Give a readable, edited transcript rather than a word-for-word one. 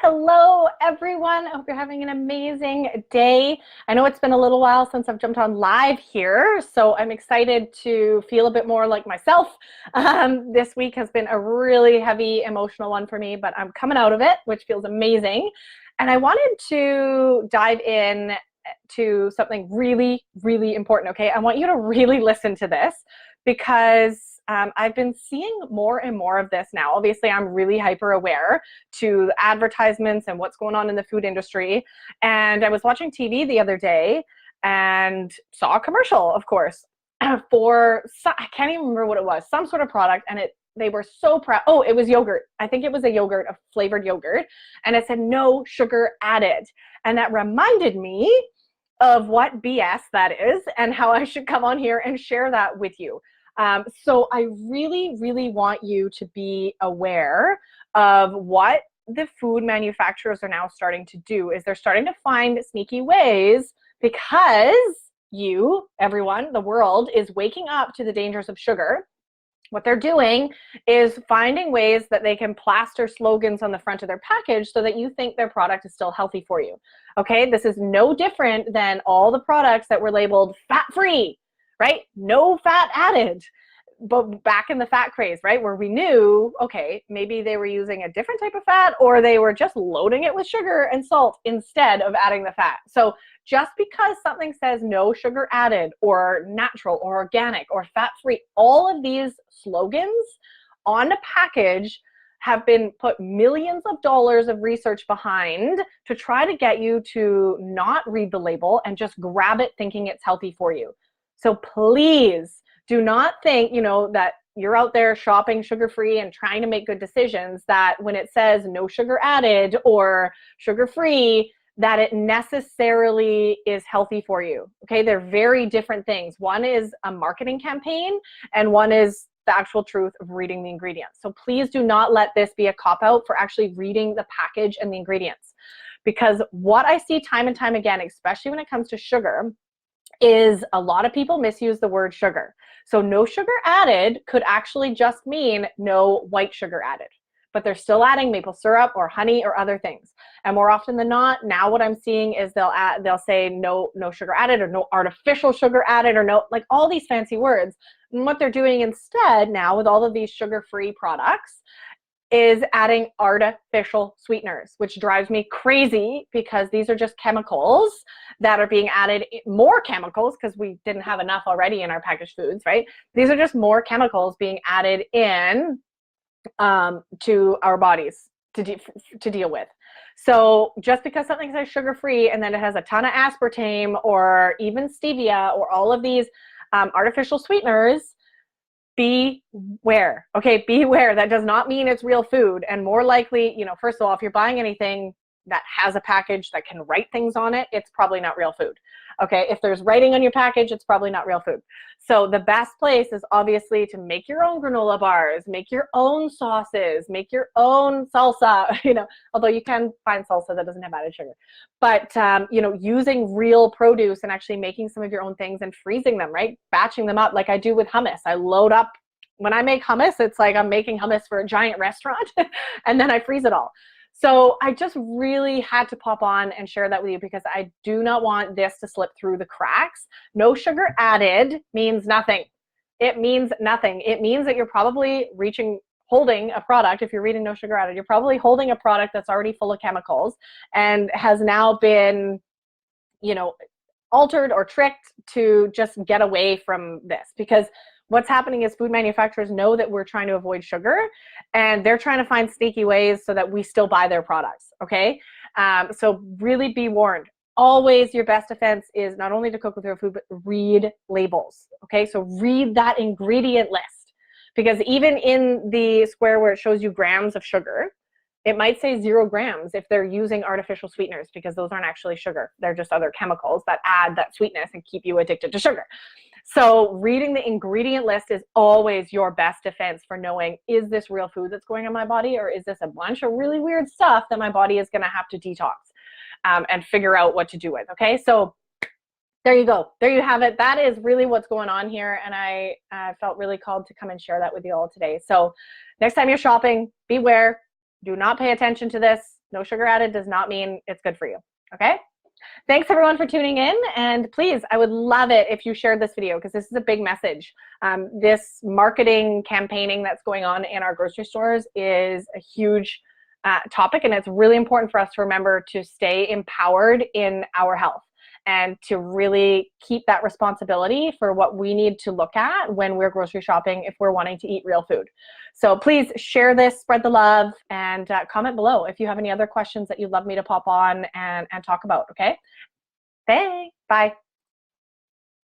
Hello, everyone. I hope you're having an amazing day. I know it's been a little while since I've jumped on live here, so I'm excited to feel a bit more like myself. This week has been a really heavy emotional one for me, but I'm coming out of it, which feels amazing. And I wanted to dive in to something really, really important, okay? I want you to really listen to this because I've been seeing more and more of this now. Obviously, I'm really hyper aware to advertisements and what's going on in the food industry. And I was watching TV the other day and saw a commercial, of course, for I can't even remember what it was, some sort of product, and they were so proud. Oh, it was yogurt. I think it was a yogurt, a flavored yogurt, and it said no sugar added. And that reminded me of what BS that is and how I should come on here and share that with you. So I really, really want you to be aware of what the food manufacturers are now starting to do is they're starting to find sneaky ways because you, everyone, the world is waking up to the dangers of sugar. What they're doing is finding ways that they can plaster slogans on the front of their package so that you think their product is still healthy for you. Okay, this is no different than all the products that were labeled fat-free, right? No fat added. But back in the fat craze, right, where we knew, okay, maybe they were using a different type of fat or they were just loading it with sugar and salt instead of adding the fat. So just because something says no sugar added or natural or organic or fat-free, all of these slogans on a package have been put millions of dollars of research behind to try to get you to not read the label and just grab it thinking it's healthy for you. So please do not think, that you're out there shopping sugar-free and trying to make good decisions, that when it says no sugar added or sugar-free, that it necessarily is healthy for you. Okay, they're very different things. One is a marketing campaign and one is the actual truth of reading the ingredients. So please do not let this be a cop-out for actually reading the package and the ingredients. Because what I see time and time again, especially when it comes to sugar, is a lot of people misuse the word sugar. So no sugar added could actually just mean no white sugar added, but they're still adding maple syrup or honey or other things. And more often than not, now what I'm seeing is they'll say no sugar added or no artificial sugar added or no, like all these fancy words. And what they're doing instead now with all of these sugar-free products is adding artificial sweeteners, which drives me crazy because these are just chemicals that are being added, more chemicals because we didn't have enough already in our packaged foods, right? These are just more chemicals being added in to our bodies to deal with. So just because something says sugar-free and then it has a ton of aspartame or even stevia or all of these artificial sweeteners, beware. Okay, beware. That does not mean it's real food. And more likely, first of all, if you're buying anything that has a package that can write things on it, it's probably not real food. Okay, if there's writing on your package, it's probably not real food. So the best place is obviously to make your own granola bars, make your own sauces, make your own salsa, although you can find salsa that doesn't have added sugar. But, using real produce and actually making some of your own things and freezing them, right? Batching them up like I do with hummus. I load up. When I make hummus, it's like I'm making hummus for a giant restaurant and then I freeze it all. So I just really had to pop on and share that with you because I do not want this to slip through the cracks. No sugar added means nothing. It means nothing. It means that you're probably holding a product. If you're reading no sugar added, you're probably holding a product that's already full of chemicals and has now been, altered or tricked to just get away from this. Because what's happening is food manufacturers know that we're trying to avoid sugar and they're trying to find sneaky ways so that we still buy their products, okay? So really be warned. Always your best defense is not only to cook with real food, but read labels, okay? So read that ingredient list because even in the square where it shows you grams of sugar, it might say 0 grams if they're using artificial sweeteners because those aren't actually sugar. They're just other chemicals that add that sweetness and keep you addicted to sugar. So reading the ingredient list is always your best defense for knowing, is this real food that's going in my body or is this a bunch of really weird stuff that my body is going to have to detox and figure out what to do with, okay? So there you go. There you have it. That is really what's going on here, and I felt really called to come and share that with you all today. So next time you're shopping, beware. Do not pay attention to this. No sugar added does not mean it's good for you, okay? Thanks everyone for tuning in, and please, I would love it if you shared this video because this is a big message. This marketing campaigning that's going on in our grocery stores is a huge topic, and it's really important for us to remember to stay empowered in our health and to really keep that responsibility for what we need to look at when we're grocery shopping if we're wanting to eat real food. So please share this, spread the love, and comment below if you have any other questions that you'd love me to pop on and talk about, okay? Thanks. Bye.